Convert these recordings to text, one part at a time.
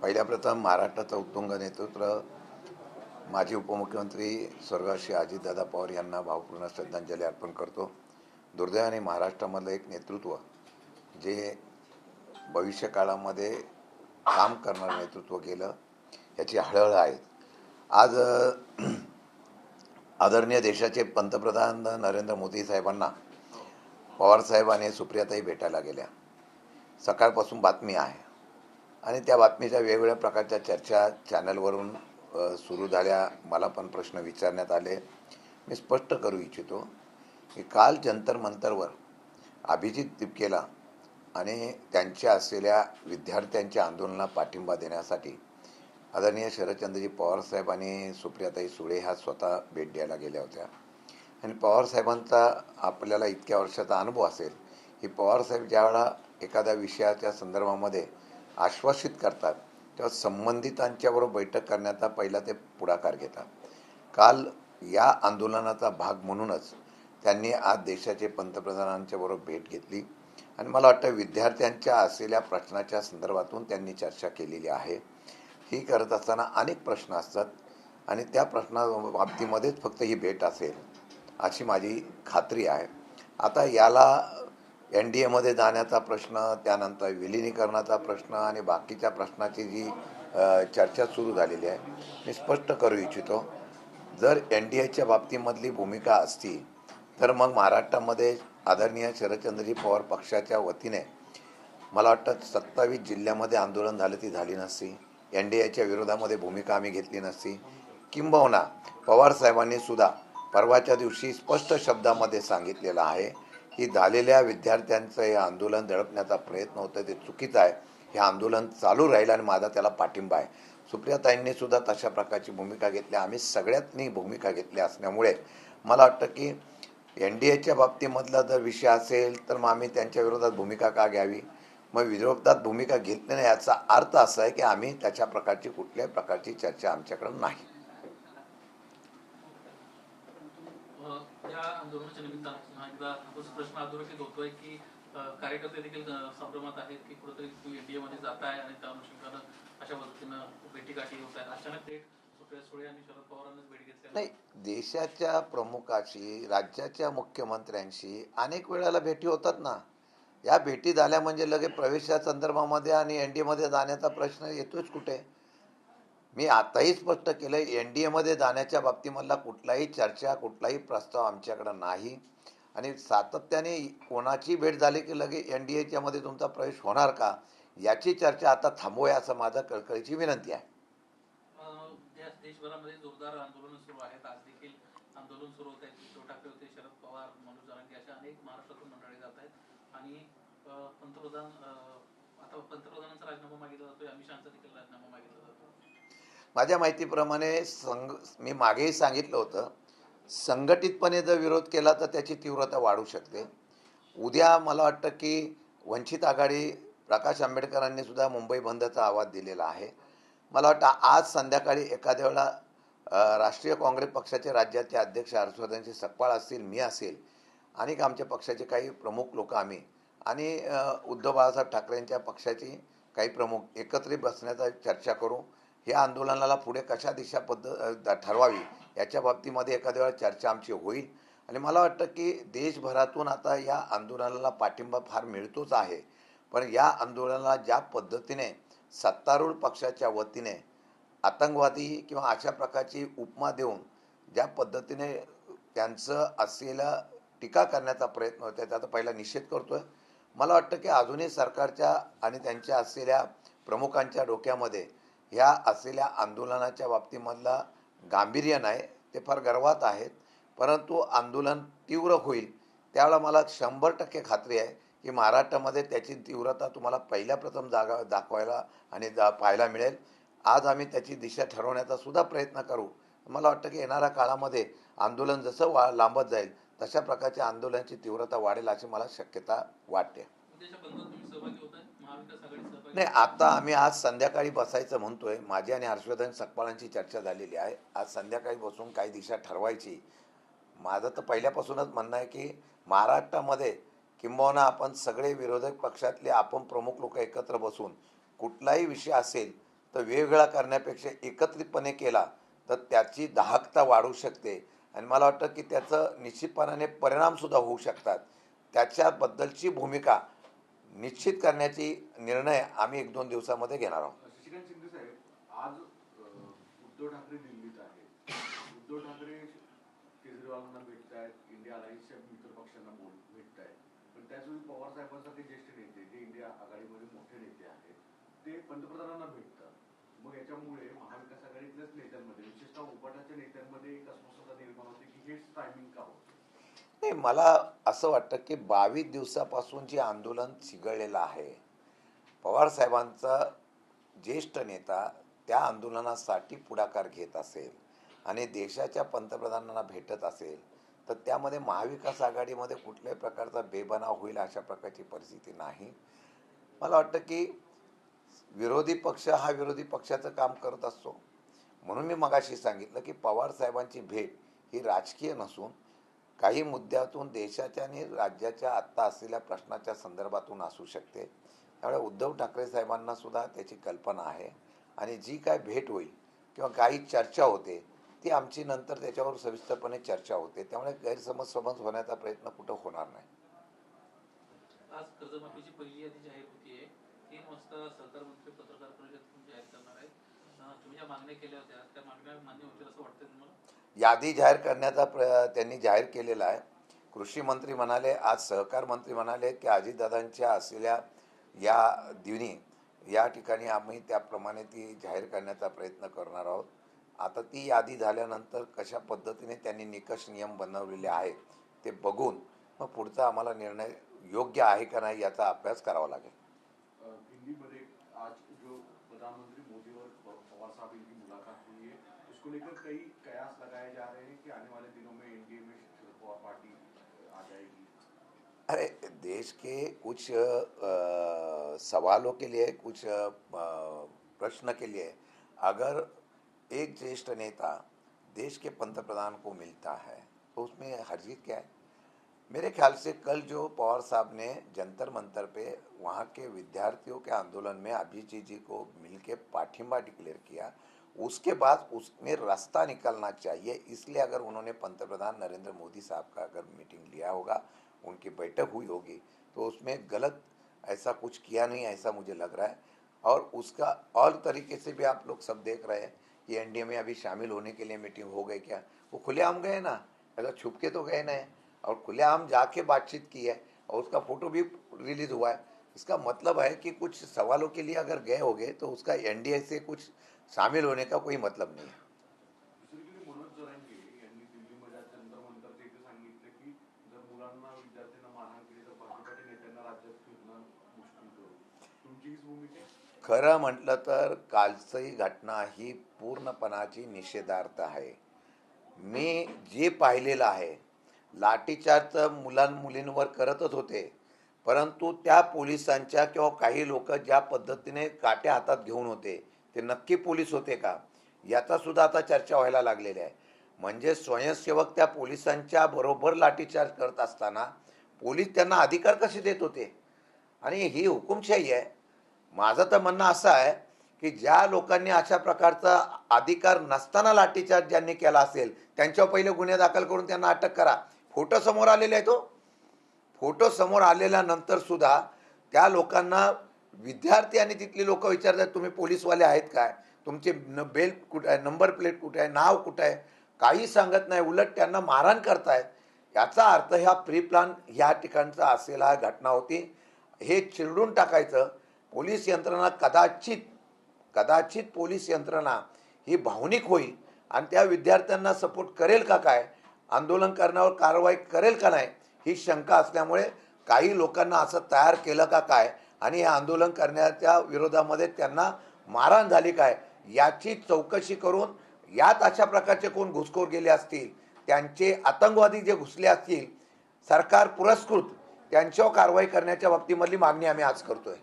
पहिल्या प्रथम महाराष्ट्राचं उत्तुंग नेतृत्व माजी उपमुख्यमंत्री स्वर्गीय श्री अजितदादा पवार यांना भावपूर्ण श्रद्धांजली अर्पण करतो. दुर्दैवाने महाराष्ट्रामधलं एक नेतृत्व जे भविष्यकाळामध्ये काम करणारं नेतृत्व केलं याची हळहळ आहे. आज आदरणीय देशाचे पंतप्रधान नरेंद्र मोदी साहेबांना पवारसाहेब आणि सुप्रियाताई भेटायला गेल्या. सकाळपासून बातमी आहे आणि त्या बातमीच्या वेगवेगळ्या प्रकारच्या चर्चा चॅनलवरून सुरू झाल्या. मला पण प्रश्न विचारण्यात आले. मी स्पष्ट करू इच्छितो की काल जंतर मंतरवर अभिजित तिपकेला आणि त्यांच्या असलेल्या विद्यार्थ्यांच्या आंदोलनाला पाठिंबा देण्यासाठी आदरणीय शरदचंद्रजी पवारसाहेब आणि सुप्रियाताई सुळे ह्या स्वतः भेट द्यायला गेल्या होत्या. आणि पवारसाहेबांचा आपल्याला इतक्या वर्षाचा अनुभव असेल की पवारसाहेब ज्यावेळेला एखाद्या विषयाच्या संदर्भामध्ये आश्वासित करतात तेव्हा संबंधितांच्याबरोबर बैठक करण्याचा पहिला ते पुढाकार घेतात. काल या आंदोलनाचा भाग म्हणूनच त्यांनी आज देशाचे पंतप्रधानांच्या बरोबर भेट घेतली आणि मला वाटतं विद्यार्थ्यांच्या असलेल्या प्रश्नाच्या संदर्भातून त्यांनी चर्चा केलेली आहे. ही करत असताना अनेक प्रश्न असतात आणि त्या प्रश्नाबाबतीमध्येच फक्त ही भेट असेल अशी माझी खात्री आहे. आता याला NDAमध्ये जाण्याचा प्रश्न, त्यानंतर विलिनीकरणाचा प्रश्न आणि बाकीच्या प्रश्नाची जी चर्चा सुरू झालेली आहे, मी स्पष्ट करू इच्छितो. जर NDAच्या बाबतीमधली भूमिका असती तर मग महाराष्ट्रामध्ये आदरणीय शरदचंद्रजी पवार पक्षाच्या वतीने मला वाटतं 27 जिल्ह्यामध्ये आंदोलन झालं ती झाली नसती. NDAच्या विरोधामध्ये भूमिका आम्ही घेतली नसती. किंबहुना पवारसाहेबांनी सुद्धा परवाच्या दिवशी स्पष्ट शब्दामध्ये सांगितलेलं आहे की झालेल्या विद्यार्थ्यांचं हे आंदोलन दडपण्याचा प्रयत्न होतं ते चुकीचं आहे. हे आंदोलन चालू राहील आणि माझा त्याला पाठिंबा आहे. सुप्रियाताईंनी सुद्धा तशा प्रकारची भूमिका घेतली. आम्ही सगळ्यांनी भूमिका घेतली असल्यामुळे मला वाटतं की NDAच्या बाबतीमधला जर विषय असेल तर मग आम्ही त्यांच्या विरोधात भूमिका का घ्यावी. मग विरोधात भूमिका घेतली नाही याचा अर्थ असा आहे की आम्ही त्याच्या प्रकारची कुठल्याही प्रकारची चर्चा आमच्याकडे नाही. या आंदोलनाच्या निमित्तानं एकदा प्रश्न अधोरेखित होतोय की कार्यकर्ते देखील संभ्रमात आहेत की कुठेतरी तुम्ही NDAमध्ये जात आहे आणि त्या अनुषंगानं अशा पद्धतीनं भेटीगाठी होत आहेत. अचानक थेट सुप्रिया सुळे आणि शरद पवारांनीच भेट घेतली नाही. देशाच्या प्रमुखाशी, राज्याच्या मुख्यमंत्र्यांशी अनेक वेळेला भेटी होतात ना. या भेटी झाल्या म्हणजे लगेच प्रवेशा संदर्भामध्ये आणि NDAमध्ये जाण्याचा प्रश्न येतोच कुठे. मी आताही स्पष्ट केलं, NDAमध्ये जाण्याच्या बाबतीमधला कुठलाही चर्चा, कुठलाही प्रस्ताव आमच्याकडं नाही. आणि सातत्याने कोणाची भेट झाली की लगेच NDAच्या मध्ये तुमचा प्रवेश होणार का याची चर्चा आता थांबवूया असं माझं कळकळीची विनंती आहे. देशभरामध्ये जोरदार आंदोलन सुरू आहेत. आज देखील आंदोलन सुरू होत आहे. उद्धव ठाकरे होते, शरद पवार, मनोज जरांगे अशा अनेक महाराष्ट्रातून मंडळी जात आहेत आणि पंतप्रधानांचा राजीनामा मागितला जातोय, अमित शहाचा देखील राजीनामा मागितला जातो. माझ्या माहितीप्रमाणे मी मागेही सांगितलं होतं, संघटितपणे जर विरोध केला तर त्याची तीव्रता वाढू शकते. उद्या मला वाटतं की वंचित आघाडी प्रकाश आंबेडकरांनी सुद्धा मुंबई बंदचा आवाज दिलेला आहे. मला वाटतं आज संध्याकाळी एखाद्या वेळेला राष्ट्रीय काँग्रेस पक्षाचे राज्याचे अध्यक्ष हर्षवर्धनजी सकपाळ असतील, मी असेल आणि आमच्या पक्षाचे काही प्रमुख लोक आम्ही आणि उद्धव बाळासाहेब ठाकरेंच्या पक्षाची काही प्रमुख एकत्रित बसण्याचा चर्चा करू. या आंदोलनाला पुढे कशा दिशा ठरवावी याच्या बाबतीमध्ये एखाद्या वेळा चर्चा आमची होईल. आणि मला वाटतं की देशभरातून आता या आंदोलनाला पाठिंबा फार मिळतोच आहे. पण या आंदोलनाला ज्या पद्धतीने सत्तारूढ पक्षाच्या वतीने आतंकवादी किंवा अशा प्रकारची उपमा देऊन ज्या पद्धतीने त्यांचं असलेला टीका करण्याचा प्रयत्न होता त्याचा पहिला निषेध करतोय. मला वाटतं की अजूनही सरकारच्या आणि त्यांच्या असलेल्या प्रमुखांच्या डोक्यामध्ये ह्या असलेल्या आंदोलनाच्या बाबतीमधला गांभीर्य नाही. ते फार गर्वात आहेत. परंतु आंदोलन तीव्र होईल त्यावेळेला मला 100% खात्री आहे की महाराष्ट्रामध्ये त्याची तीव्रता तुम्हाला पहिल्या प्रथम दाखवायला आणि पाहायला मिळेल. आज आम्ही त्याची दिशा ठरवण्याचा सुद्धा प्रयत्न करू. मला वाटतं की येणाऱ्या काळामध्ये आंदोलन जसं लांबत जाईल तशा प्रकारच्या आंदोलनाची तीव्रता वाढेल अशी मला शक्यता वाटते. नाही, आता आम्ही आज संध्याकाळी बसायचं म्हणतोय. माझी आणि हर्षवर्धन सकपाळांची चर्चा झालेली आहे. आज संध्याकाळी बसून काही दिशा ठरवायची. माझं तर पहिल्यापासूनच म्हणणं आहे की महाराष्ट्रामध्ये किंबहुना आपण सगळे विरोधक पक्षातले आपण प्रमुख लोक एकत्र बसून कुठलाही विषय असेल तर वेगवेगळा करण्यापेक्षा एकत्रितपणे केला तर त्याची दाहकता वाढू शकते आणि मला वाटतं की त्याचं निश्चितपणाने परिणामसुद्धा होऊ शकतात. त्याच्याबद्दलची भूमिका निश्चित करण्याची निर्णय आम्ही 1-2 दिवसामध्ये घेणार आहोत. शशिकांत शिंदे साहेब, आज उद्धव ठाकरे दिल्लीत आहेत. उद्धव ठाकरे केजरीवालांना भेटत आहेत, इंडिया अलायन्सच्या मित्र पक्षांना भेटत आहेत. पण त्याचवेळी पवार साहेबांसारखे ज्येष्ठ नेते जे इंडिया आघाडीमध्ये मोठे नेते आहेत ते पंतप्रधानांना भेटतात. मग याच्यामुळे महाविकास आघाडीतल्याच नेत्यांमध्ये विशेषतः उपाटाच्या नेत्यांमध्ये एक अस्वस्थता निर्माण होते की हेच टायमिंग का होतं. नाही, मला असं वाटतं की 22 दिवसापासून जे आंदोलन चिघळलेलं आहे, पवारसाहेबांचा ज्येष्ठ नेता त्या आंदोलनासाठी पुढाकार घेत असेल आणि देशाच्या पंतप्रधानांना भेटत असेल तर त्यामध्ये महाविकास आघाडीमध्ये कुठल्याही प्रकारचा बेबनाव होईल अशा प्रकारची परिस्थिती नाही. मला वाटतं की विरोधी पक्ष हा विरोधी पक्षाचं काम करत असतो. म्हणून मी मगाशी सांगितलं की पवारसाहेबांची भेट ही राजकीय नसून काही मुद्द्यातून देशाच्या आणि राज्याच्या आत्ता असलेल्या प्रश्नाच्या संदर्भातून असू शकते. त्यामुळे उद्धव ठाकरे साहेबांना सुद्धा त्याची कल्पना आहे आणि जी काय भेट होईल किंवा काही चर्चा होते ती आमची नंतर त्याच्यावर सविस्तरपणे चर्चा होते. त्यामुळे गैरसमज होण्याचा प्रयत्न कुठं होणार नाही. आज कर्जमाफीची पहिली यादी जाहीर होतीये. 3 वाजता सहकार मंत्री पत्रकार परिषद जाहीर करणार आहेत. तुम्ही ज्या मागण्या केल्या होत्या त्या मागण्या मान्य होतील असं वाटतंय तुम्हाला? यादी जाहीर करण्याचा त्यांनी जाहीर केलेला आहे. कृषी मंत्री म्हणाले, आज सहकार मंत्री म्हणाले की अजितदादांच्या असलेल्या या दिनी या ठिकाणी आम्ही त्याप्रमाणे ती जाहीर करण्याचा प्रयत्न करणार आहोत. आता ती यादी झाल्यानंतर कशा पद्धतीने त्यांनी निकष नियम बनवलेले आहेत ते बघून मग पुढचा आम्हाला निर्णय योग्य आहे का नाही याचा अभ्यास करावा लागेल. हिंदीमध्ये आज जो प्रधानमंत्री मोदी और पवार साहब की मुलाकात हुई है उसको लेकर कई कयास लगाए जा रहे हैं कि आने वाले दिनों में एनडीए में शरद पवार पार्टी आ जाएगी. अरे, देश के कुछ सवालों के लिए, कुछ प्रश्न के लिए अगर एक ज्येष्ठ नेता देश के पंतप्रधान को मिलता है तो उसमें हर्जित क्या है? मेरे ख्याल से कल जो पवार साहब ने जंतर मंतर पे वहाँ के विद्यार्थियों के आंदोलन में अभिजीत जी को मिलके पाठिंबा डिक्लेयर किया, उसके बाद उसमें रास्ता निकलना चाहिए. इसलिए अगर उन्होंने पंतप्रधान नरेंद्र मोदी साहब का अगर मीटिंग लिया होगा, उनकी बैठक हुई होगी तो उसमें गलत ऐसा कुछ किया नहीं ऐसा मुझे लग रहा है. और उसका और तरीके से भी आप लोग सब देख रहे हैं कि एनडीए में अभी शामिल होने के लिए मीटिंग हो गई. क्या वो खुलेआम गए ना, ऐसा छुप के तो गए नहीं और खुलेआम जाके बातचीत की है और उसका फोटो भी रिलीज हुआ है. इसका मतलब है कि कुछ सवालों के लिए अगर गए होंगे तो उसका एनडीए से कुछ शामिल होने का कोई मतलब नहीं है. दुसरीकडे मनोज जरांगे यांनी दिल्लीमध्ये जंतर मंतरच्या इथे सांगितलं की जर मुलांना विद्यार्थ्यांना मारहाण केली तर भाजपाच्या नेत्यांना राज्यात फिरणं मुश्किल करू. तुमची हीच भूमिका आहे? खरं म्हटलं तर कालची घटना ही पूर्णपणाची निषेधार्थ आहे. मी जे पाहिलेलं आहे लाठीचार्ज मुलींवर करतच होते, परंतु त्या पोलिसांच्या किंवा काही लोक ज्या पद्धतीने काटे हातात घेऊन होते ते नक्की पोलीस होते का याचा सुद्धा आता चर्चा व्हायला लागलेली आहे. म्हणजे स्वयंसेवक त्या पोलिसांच्या बरोबर लाठीचार्ज करत असताना पोलीस त्यांना अधिकार कसे देत होते? आणि ही हुकुमशाही आहे. माझं तर म्हणणं असं आहे की ज्या लोकांनी अशा प्रकारचा अधिकार नसताना लाठीचार्ज ज्यांनी केला असेल त्यांच्यावर पहिले गुन्हे दाखल करून त्यांना अटक करा. फोटो समोर आलेले आहे. तो फोटो समोर आलेल्यानंतर सुद्धा त्या लोकांना विद्यार्थी आणि तिथली लोक विचारतात, तुम्ही पोलीसवाले आहेत काय? तुमचे बेल्ट कुठे आहे? नंबर प्लेट कुठे आहे? नाव कुठे आहे? काही सांगत नाही, उलट त्यांना मारहाण करतायत. याचा अर्थ ह्या प्री प्लॅन ह्या ठिकाणचा असलेला घटना होती. हे चिरडून टाकायचं. पोलीस यंत्रणा कदाचित पोलीस यंत्रणा ही भावनिक होईल आणि त्या विद्यार्थ्यांना सपोर्ट करेल का काय, आंदोलन करण्यावर कारवाई करेल का नाही ही शंका असल्यामुळे काही लोकांना असं तयार केलं का काय आणि हे आंदोलन करण्याच्या विरोधामध्ये त्यांना मारहाण झाली काय याची चौकशी करून यात अशा प्रकारचे कोण घुसखोर गेले असतील, त्यांचे आतंकवादी जे घुसले असतील सरकार पुरस्कृत, त्यांच्यावर कारवाई करण्याच्या बाबतीमधली मागणी आम्ही आज करतोय.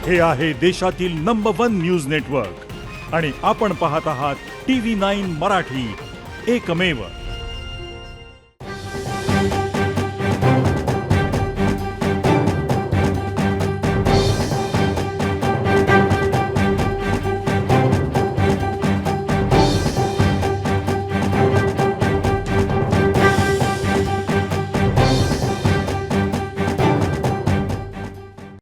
हे आहे देशातील नंबर 1 न्यूज नेटवर्क आणि आपण पाहत आहात TV9 मराठी. एकमेव